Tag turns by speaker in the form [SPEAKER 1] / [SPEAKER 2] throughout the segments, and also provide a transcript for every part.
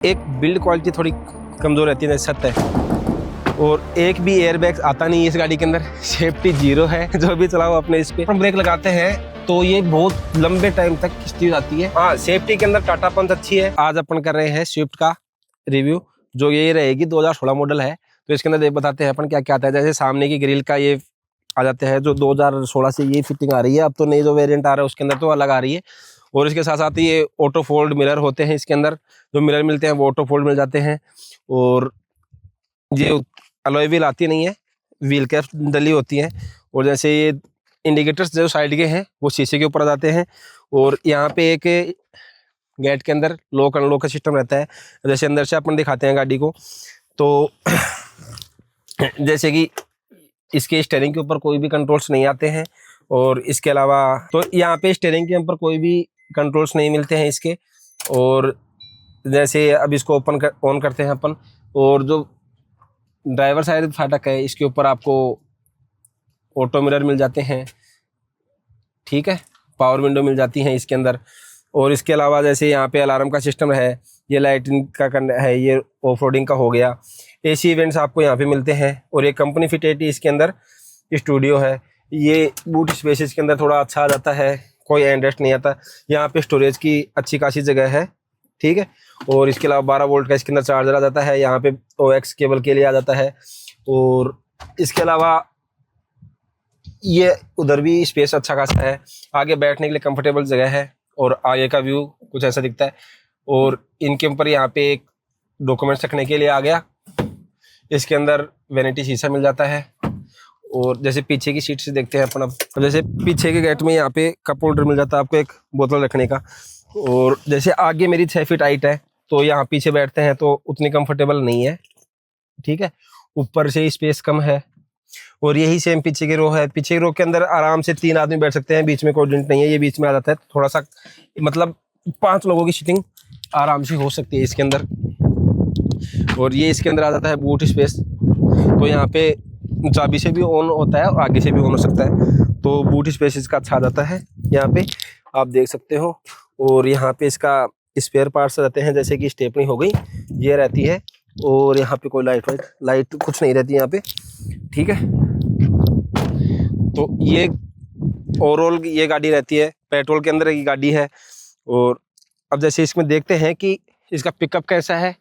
[SPEAKER 1] एक build quality थोड़ी कमज़ोर रहती है, सत्य है। और एक भी एयर बैग आता नहीं है इस गाड़ी के अंदर, सेफ्टी जीरो है। जो भी चलाओ अपने इस पे ब्रेक लगाते हैं तो ये बहुत लंबे टाइम तक किश्ती जाती है। हाँ, सेफ्टी के अंदर टाटा पंच अच्छी है। आज अपन कर रहे हैं स्विफ्ट का रिव्यू, जो ये रहेगी 2016 मॉडल है। तो इसके अंदर बताते हैं अपन क्या क्या आता है। जैसे सामने की ग्रिल का ये आ जाते हैं, जो 2016 से ये फिटिंग आ रही है। अब तो नई जो वेरिएंट आ रहा है उसके अंदर तो अलग आ रही है। और इसके साथ साथ ये ऑटो फोल्ड मिरर होते हैं इसके अंदर, जो मिरर मिलते हैं वो ऑटो फोल्ड मिल जाते हैं। और ये अलॉय व्हील आती नहीं है, व्हील कैप डली होती है। और जैसे ये इंडिकेटर्स जो साइड के हैं वो शीशे के ऊपर आ जाते हैं। और यहाँ पे एक गेट के अंदर लॉक अनलॉक का सिस्टम रहता है। जैसे अंदर से अपन दिखाते हैं गाड़ी को, तो जैसे कि इसके स्टीयरिंग के ऊपर कोई भी कंट्रोल्स नहीं आते हैं। और इसके अलावा तो यहाँ पे स्टीयरिंग के ऊपर कोई भी कंट्रोल्स नहीं मिलते हैं इसके। और जैसे अब इसको ऑन करते हैं अपन, और जो ड्राइवर साइड फाटक है इसके ऊपर आपको ऑटो मिरर मिल जाते हैं, ठीक है, पावर विंडो मिल जाती है इसके अंदर। और इसके अलावा जैसे यहाँ पे अलार्म का सिस्टम है, ये लाइटिंग का है, ये ऑफ रोडिंग का हो गया। एसी इवेंट्स आपको यहाँ पे मिलते हैं। और ये कंपनी फिटेड इसके अंदर स्टूडियो है। ये बूट स्पेस इसके अंदर थोड़ा अच्छा आ जाता है, कोई एंड्रेस्ट नहीं आता। यहाँ पे स्टोरेज की अच्छी खासी जगह है, ठीक है। और इसके अलावा 12 वोल्ट का इसके अंदर चार्जर आ जाता है। यहाँ पे OX केबल के लिए आ जाता है। और इसके अलावा ये उधर भी स्पेस अच्छा खासा है, आगे बैठने के लिए कंफर्टेबल जगह है। और आगे का व्यू कुछ ऐसा दिखता है। और इनके ऊपर यहाँ पे एक डॉक्यूमेंट्स रखने के लिए आ गया। इसके अंदर वैनिटी शीशा मिल जाता है। और जैसे पीछे की सीट से देखते हैं अपन, अब जैसे पीछे के गेट में यहाँ पे कप होल्डर मिल जाता है आपको, एक बोतल रखने का। और जैसे आगे मेरी 6 फीट हाइट है, तो यहाँ पीछे बैठते हैं तो उतनी कंफर्टेबल नहीं है, ठीक है। ऊपर से स्पेस कम है। और यही सेम पीछे की रो है। पीछे की रो के अंदर आराम से 3 आदमी बैठ सकते हैं, बीच में कोई डेंट नहीं है, ये बीच में आ जाता है थोड़ा सा, मतलब 5 लोगों की सीटिंग आराम से हो सकती है इसके अंदर। और ये इसके अंदर आ जाता है बूट स्पेस, तो यहाँ पे चाबी से भी ऑन होता है और आगे से भी ऑन हो सकता है। तो बूट स्पेस इसका अच्छा आ जाता है, यहाँ पे आप देख सकते हो। और यहाँ पे इसका स्पेयर पार्ट्स रहते हैं, जैसे कि स्टेपनी हो गई, ये रहती है। और यहाँ पे कोई लाइट कुछ नहीं रहती यहाँ पे, ठीक है। तो ये ओवरऑल ये गाड़ी रहती है, पेट्रोल के अंदर की गाड़ी है। और अब जैसे इसमें देखते हैं कि इसका पिकअप कैसा है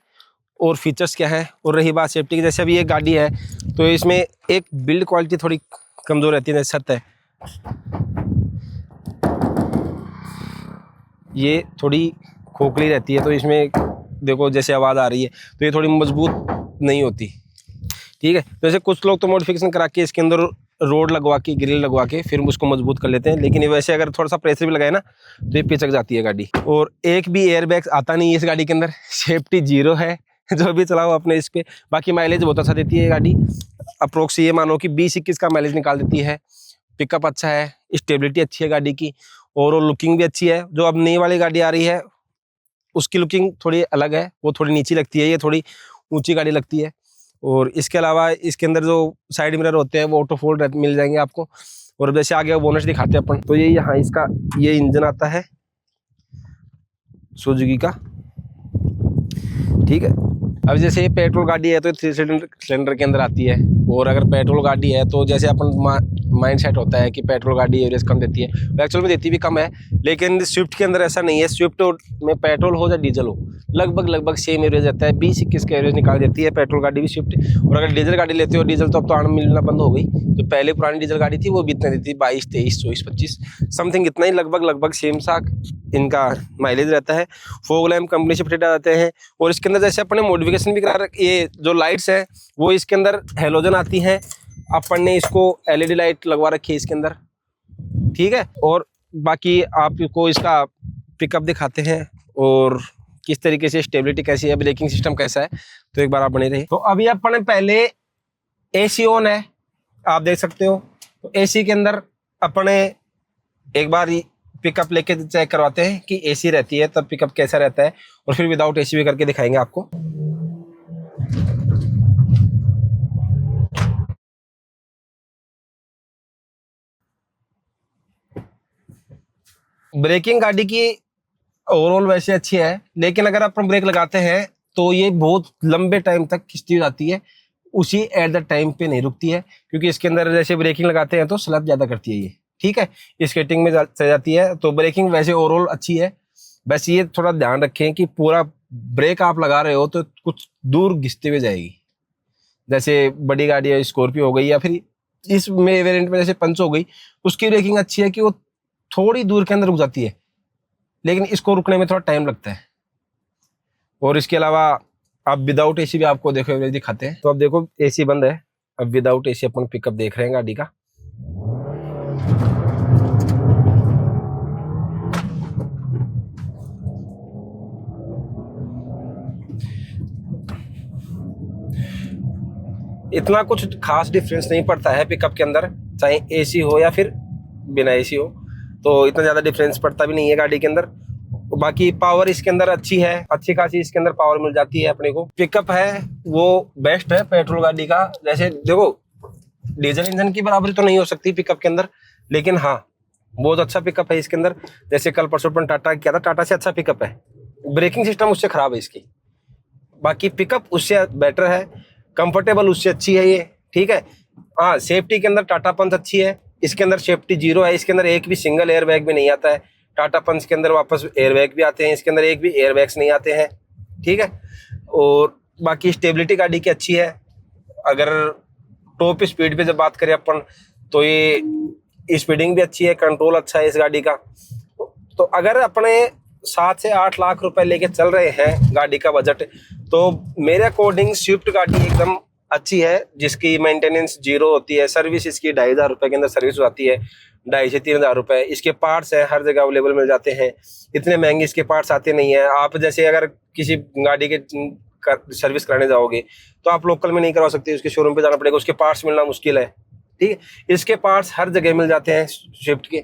[SPEAKER 1] और फीचर्स क्या है। और रही बात सेफ्टी की, जैसे अभी ये गाड़ी है तो इसमें एक बिल्ड क्वालिटी थोड़ी कमज़ोर रहती है, सत्य है। ये थोड़ी खोखली रहती है, तो इसमें देखो जैसे आवाज़ आ रही है तो ये थोड़ी मजबूत नहीं होती, ठीक है। जैसे कुछ लोग तो मॉडिफिकेशन करा के इसके अंदर रोड लगवा के, ग्रिल लगवा के फिर उसको मजबूत कर लेते हैं। लेकिन वैसे अगर थोड़ा सा प्रेशर भी लगाए ना तो ये पिचक जाती है गाड़ी। और एक भी एयर बैग आता नहीं है इस गाड़ी के अंदर, सेफ्टी जीरो है। जो भी चलाओ अपने इस पे। बाकी माइलेज बहुत अच्छा देती है ये गाड़ी, अप्रोक्स ये मानो कि 20-21 का माइलेज निकाल देती है। पिकअप अच्छा है, स्टेबिलिटी अच्छी है गाड़ी की, और लुकिंग भी अच्छी है। जो अब नई वाली गाड़ी आ रही है उसकी लुकिंग थोड़ी अलग है, वो थोड़ी नीची लगती है, ये थोड़ी ऊंची गाड़ी लगती है। और इसके अलावा इसके अंदर जो साइड मिरर होते हैं वो ऑटो फोल्ड मिल जाएंगे आपको। और जैसे आगे बोनट दिखाते हैं अपन, तो ये यहाँ इसका ये इंजन आता है सुजुकी का, ठीक है। अब जैसे ये पेट्रोल गाड़ी है तो 3 सिलेंडर के अंदर आती है। और अगर पेट्रोल गाड़ी है तो जैसे अपन माइंड सेट होता है कि पेट्रोल गाड़ी एवरेज कम देती है, एक्चुअल में देती भी कम है। लेकिन स्विफ्ट के अंदर ऐसा नहीं है। स्विफ्ट में पेट्रोल हो या डीजल हो, लगभग सेम एवरेज रहता है। 20-21 का एवरेज निकाल देती है पेट्रोल गाड़ी भी स्विफ्ट। और अगर डीजल गाड़ी लेते हो, डीजल तो अब तो आना मिलना बंद हो गई। जो पहले पुरानी डीजल गाड़ी थी वो भी इतना देती, 22, 23, 24, 25 समथिंग, इतना ही लगभग सेम सा इनका माइलेज रहता है। फॉग लैम्प कंपनी से फिटेड आ जाते हैं। और इसके अंदर जैसे अपने मॉडिफिकेशन भी करा, ये जो लाइट्स है वो इसके अंदर हेलोजन आती हैं। अपन ने इसको LED लाइट लगवा रखी है इसके अंदर, ठीक है। और बाकी आपको इसका पिकअप दिखाते हैं और किस तरीके से स्टेबिलिटी कैसी है, ब्रेकिंग सिस्टम कैसा है, तो एक बार आप बने रहिए। तो अभी अपन पहले AC ऑन है, आप देख सकते हो। तो AC के अंदर अपने एक बार पिकअप लेके चेक करवाते हैं कि AC रहती है तब पिकअप कैसा रहता है, और फिर विदाउट AC भी करके दिखाएंगे आपको। ब्रेकिंग गाड़ी की ओवरऑल वैसे अच्छी है, लेकिन अगर अपन ब्रेक लगाते हैं तो ये बहुत लंबे टाइम तक खिंचती हो जाती है, उसी एट द टाइम पे नहीं रुकती है, क्योंकि इसके अंदर जैसे ब्रेकिंग लगाते हैं तो स्लैप ज्यादा करती है ये, ठीक है, स्केटिंग में चल जाती है। तो ब्रेकिंग वैसे ओवरऑल अच्छी है, बस ये थोड़ा ध्यान रखें कि पूरा ब्रेक आप लगा रहे हो तो कुछ दूर घिसते हुए जाएगी। जैसे बड़ी गाड़ी है, स्कॉर्पियो हो गई, या फिर इस वेरिएंट में जैसे पंच हो गई, उसकी ब्रेकिंग अच्छी है कि वो थोड़ी दूर के अंदर रुक जाती है, लेकिन इसको रुकने में थोड़ा टाइम लगता है। और इसके अलावा आप विदाउट एसी भी आपको देखो दिखाते हैं। तो अब देखो एसी बंद है, अब विदाउट एसी अपन पिकअप देख रहे हैं गाड़ी का। इतना कुछ खास डिफरेंस नहीं पड़ता है पिकअप के अंदर, चाहे एसी हो या फिर बिना एसी हो, तो इतना ज्यादा डिफरेंस पड़ता भी नहीं है गाड़ी के अंदर। बाकी पावर इसके अंदर अच्छी है, अच्छी खासी इसके अंदर पावर मिल जाती है अपने को। पिकअप है वो बेस्ट है पेट्रोल गाड़ी का। जैसे देखो डीजल इंजन की बराबरी तो नहीं हो सकती पिकअप के अंदर, लेकिन हाँ बहुत अच्छा पिकअप है इसके अंदर। जैसे कल परसों अपन टाटा किया था, टाटा से अच्छा पिकअप है, ब्रेकिंग सिस्टम उससे खराब है इसकी, बाकी पिकअप उससे बेटर है, कंफर्टेबल उससे अच्छी है ये, ठीक है। हाँ सेफ्टी के अंदर टाटा पंच अच्छी है, इसके अंदर सेफ्टी जीरो है, इसके अंदर एक भी सिंगल एयर बैग भी नहीं आता है। टाटा पंच के अंदर वापस एयर बैग भी आते हैं, इसके अंदर एक भी एयर बैग्स नहीं आते हैं, ठीक है। और बाकी स्टेबिलिटी गाड़ी की अच्छी है। अगर टॉप स्पीड पे जब बात करें अपन, तो ये स्पीडिंग भी अच्छी है, कंट्रोल अच्छा है इस गाड़ी का। तो अगर अपने 7 से 8 लाख रुपए लेके चल रहे हैं गाड़ी का बजट, तो मेरे अकॉर्डिंग स्विफ्ट गाड़ी एकदम अच्छी है, जिसकी मेंटेनेंस जीरो होती है। सर्विस इसकी 2,500 रुपए के अंदर सर्विस आती है, 2,500 से 3,000 रुपए। इसके पार्ट्स हैं हर जगह अवेलेबल मिल जाते हैं, इतने महंगे इसके पार्ट्स आते नहीं है। आप जैसे अगर किसी गाड़ी के सर्विस कराने जाओगे तो आप लोकल में नहीं करवा सकते, उसके शोरूम पे जाना पड़ेगा, उसके पार्ट्स मिलना मुश्किल है, ठीक है। इसके पार्ट्स हर जगह मिल जाते हैं, स्विफ्ट के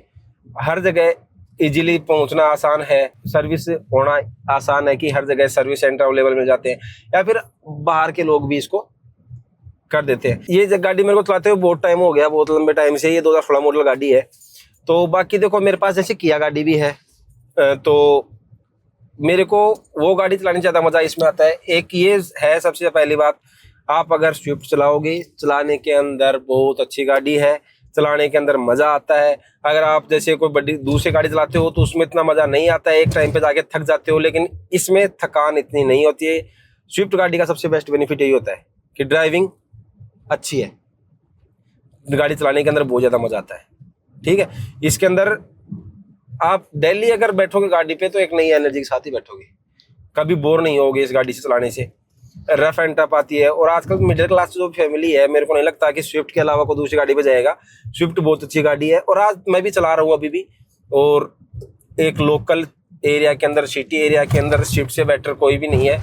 [SPEAKER 1] हर जगह इजीली पहुंचना आसान है, सर्विस होना आसान है कि हर जगह सर्विस सेंटर अवेलेबल मिल जाते हैं, या फिर बाहर के लोग भी इसको कर देते हैं। ये गाड़ी मेरे को चलाते हुए बहुत टाइम हो गया, बहुत लंबे टाइम से। ये 2016 मॉडल गाड़ी है। तो बाकी देखो मेरे पास जैसे किया गाड़ी भी है, तो मेरे को वो गाड़ी चलाने से ज़्यादा मज़ा इसमें आता है। एक ये है सबसे पहली बात, आप अगर स्विफ्ट चलाओगे, चलाने के अंदर बहुत अच्छी गाड़ी है, चलाने के अंदर मज़ा आता है। अगर आप जैसे कोई बड़ी दूसरी गाड़ी चलाते हो तो उसमें इतना मज़ा नहीं आता है, एक टाइम पे जाके थक जाते हो, लेकिन इसमें थकान इतनी नहीं होती है। स्विफ्ट गाड़ी का सबसे बेस्ट बेनिफिट यही होता है कि ड्राइविंग अच्छी है, गाड़ी चलाने के अंदर बहुत ज़्यादा मज़ा आता है, ठीक है। इसके अंदर आप दिल्ली अगर बैठोगे गाड़ी पे तो एक नई एनर्जी के साथ ही बैठोगे, कभी बोर नहीं होगे इस गाड़ी से चलाने से। रफ एंड टफ आती है, और आजकल मिडिल क्लास जो फैमिली है, मेरे को नहीं लगता कि स्विफ्ट के अलावा कोई दूसरी गाड़ी पे जाएगा। स्विफ्ट बहुत अच्छी गाड़ी है, और आज मैं भी चला रहा हूँ अभी भी, और एक लोकल एरिया के अंदर, सिटी एरिया के अंदर स्विफ्ट से बेटर कोई भी नहीं है,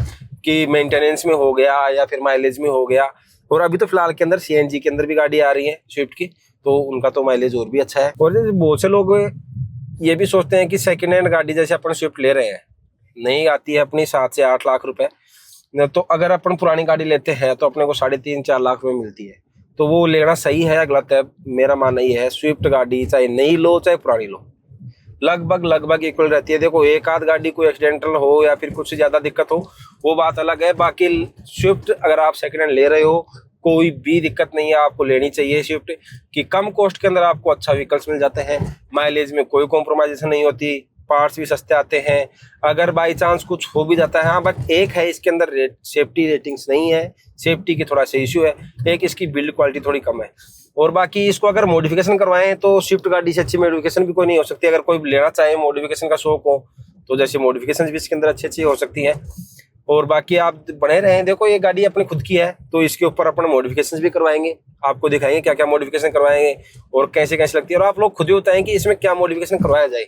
[SPEAKER 1] कि मेंटेनेंस में हो गया या फिर माइलेज में हो गया। और अभी तो फिलहाल के अंदर सीएनजी के अंदर भी गाड़ी आ रही है स्विफ्ट की, तो उनका तो माइलेज और भी अच्छा है। और बहुत से लोग ये भी सोचते हैं कि सेकेंड हैंड गाड़ी जैसे अपन स्विफ्ट ले रहे हैं, नहीं आती है अपनी 7 से 8 लाख रुपए, तो अगर अपन पुरानी गाड़ी लेते हैं तो अपने को 3.5-4 लाख रुपए मिलती है। तो वो लेना सही है या गलत है, मेरा मानना ये है स्विफ्ट गाड़ी चाहे नई लो चाहे पुरानी लो, लगभग इक्वल रहती है। देखो एक आध गाड़ी कोई एक्सीडेंटल हो या फिर कुछ ज्यादा दिक्कत हो, वो बात अलग है। बाकी स्विफ्ट अगर आप सेकेंड हैंड ले रहे हो, कोई भी दिक्कत नहीं है, आपको लेनी चाहिए स्विफ्ट, कि कम कॉस्ट के अंदर आपको अच्छा व्हीकल्स मिल जाते हैं, माइलेज में कोई कॉम्प्रोमाइजेशन नहीं होती, पार्ट्स भी सस्ते आते हैं। अगर बाई चांस कुछ हो भी जाता है, हाँ बट एक है इसके अंदर सेफ्टी रेटिंग्स नहीं है, सेफ्टी की थोड़ा सा इश्यू है, एक इसकी बिल्ड क्वालिटी थोड़ी कम है। और बाकी इसको अगर मॉडिफिकेशन करवाएं तो स्विफ्ट गाड़ी से अच्छी मॉडिफिकेशन भी कोई नहीं हो सकती। अगर कोई लेना चाहे मॉडिफिकेशन का शौक हो तो जैसे मॉडिफिकेशन भी इसके अंदर अच्छी हो सकती हैं। और बाकी आप बने रहें, देखो ये गाड़ी अपनी खुद की है, तो इसके ऊपर अपन मॉडिफिकेशन भी करवाएंगे, आपको दिखाएंगे क्या क्या मॉडिफिकेशन करवाएंगे और कैसे कैसे लगती है, और आप लोग खुद ही बताएं कि इसमें क्या मॉडिफिकेशन करवाया जाए।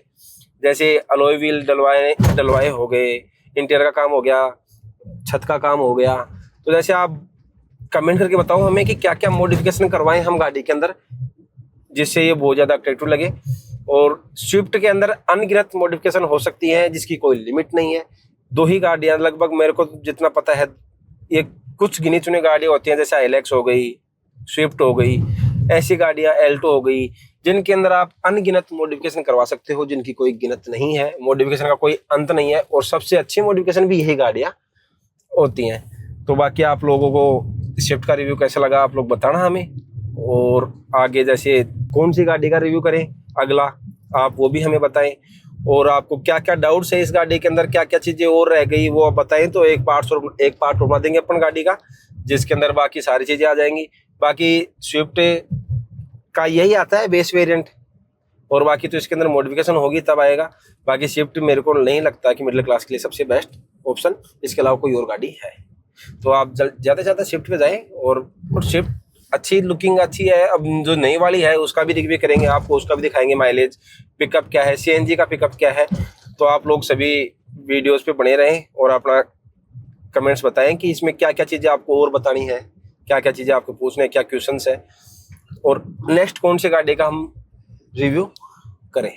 [SPEAKER 1] जैसे अलॉय व्हील डलवाए हो गए, इंटीरियर का काम हो गया, छत का काम हो गया, तो जैसे आप कमेंट करके बताओ हमें कि क्या क्या मॉडिफिकेशन करवाएं हम गाड़ी के अंदर, जिससे ये बहुत ज़्यादा अट्रैक्टिव लगे। और स्विफ्ट के अंदर अनगिनत मॉडिफिकेशन हो सकती है, जिसकी कोई लिमिट नहीं है। 2 ही गाड़ियाँ लगभग मेरे को जितना पता है, ये कुछ गिनी चुनी गाड़ियाँ होती हैं, जैसे आइलैक्स हो गई, स्विफ्ट हो गई, ऐसी गाड़ियाँ एल्टो हो गई, जिनके अंदर आप अनगिनत मॉडिफिकेशन करवा सकते हो, जिनकी कोई गिनत नहीं है, मॉडिफिकेशन का कोई अंत नहीं है। और सबसे अच्छी मॉडिफिकेशन भी यही गाड़ियाँ, होती हैं। तो बाकी आप लोगों को स्विफ्ट का रिव्यू कैसा लगा आप लोग बताना हमें, और आगे जैसे कौन सी गाड़ी का रिव्यू करें अगला आप वो भी हमें बताएं, और आपको क्या क्या डाउट्स है इस गाड़ी के अंदर, क्या क्या चीज़ें और रह गई वो आप बताएं, तो एक पार्ट बना देंगे अपन गाड़ी का, जिसके अंदर बाकी सारी चीज़ें आ जाएंगी। बाकी स्विफ्ट का यही आता है बेस वेरिएंट, और बाकी तो इसके अंदर मॉडिफिकेशन होगी तब आएगा। बाकी स्विफ्ट मेरे को नहीं लगता कि मिडिल क्लास के लिए सबसे बेस्ट ऑप्शन इसके अलावा कोई और गाड़ी है। तो आप ज़्यादा से ज़्यादा स्विफ्ट पे जाएं, और स्विफ्ट अच्छी लुकिंग अच्छी है। अब जो नई वाली है उसका भी रिव्यू करेंगे, आपको उसका भी दिखाएंगे, माइलेज, पिकअप क्या है, सीएनजी का पिकअप क्या है। तो आप लोग सभी वीडियोस पे बने रहें और अपना कमेंट्स बताएं कि इसमें क्या क्या चीज़ें आपको और बतानी है, क्या क्या चीज़ें आपको पूछना है, क्या क्वेश्चंस है, और नेक्स्ट कौन सी गाड़ी का हम रिव्यू